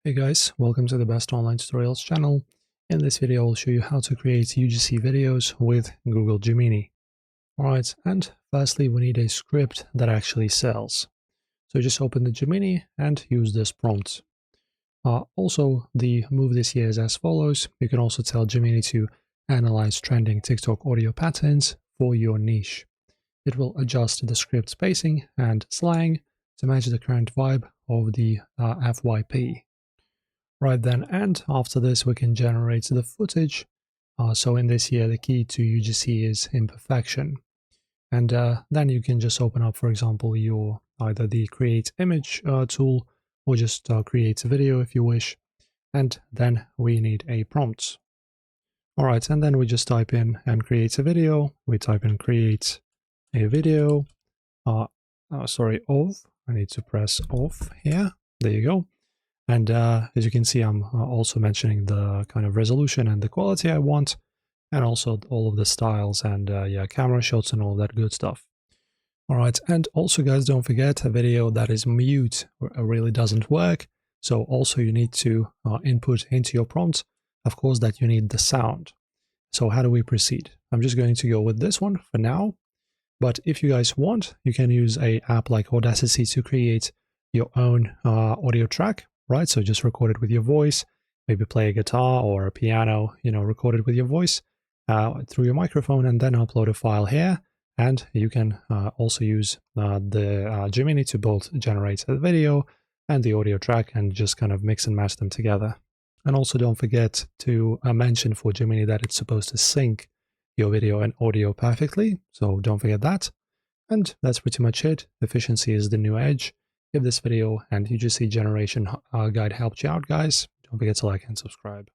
Hey guys, welcome to the Best Online Tutorials channel. In this video, I'll show you how to create UGC videos with Google Gemini. Alright, and firstly, we need a script that actually sells. So just open the Gemini and use this prompt. Also, the move this here is as follows. You can also tell Gemini to analyze trending TikTok audio patterns for your niche. It will adjust the script spacing and slang to match the current vibe of the FYP. Right then, and after this we can generate the footage. So in this here, the key to UGC is imperfection. And then you can just open up, for example, your either the create image tool or just create a video if you wish. And then we need a prompt. All right, and then we just type in and create a video. We type in create a video. Off. I need to press off here. There you go. And as you can see, I'm also mentioning the kind of resolution and the quality I want, and also all of the styles and camera shots and all that good stuff. All right, and also guys, don't forget a video that is mute really doesn't work. So also you need to input into your prompt, of course, that you need the sound. So how do we proceed? I'm just going to go with this one for now. But if you guys want, you can use a app like Audacity to create your own audio track. Right, so just record it with your voice, maybe play a guitar or a piano, record it with your voice through your microphone, and then upload a file here. And you can also use the Gemini to both generate a video and the audio track and just kind of mix and match them together. And also don't forget to mention for Gemini that it's supposed to sync your video and audio perfectly, so don't forget that. And that's pretty much it. Efficiency is the new edge. If this video and UGC generation guide helped you out, guys, don't forget to like and subscribe.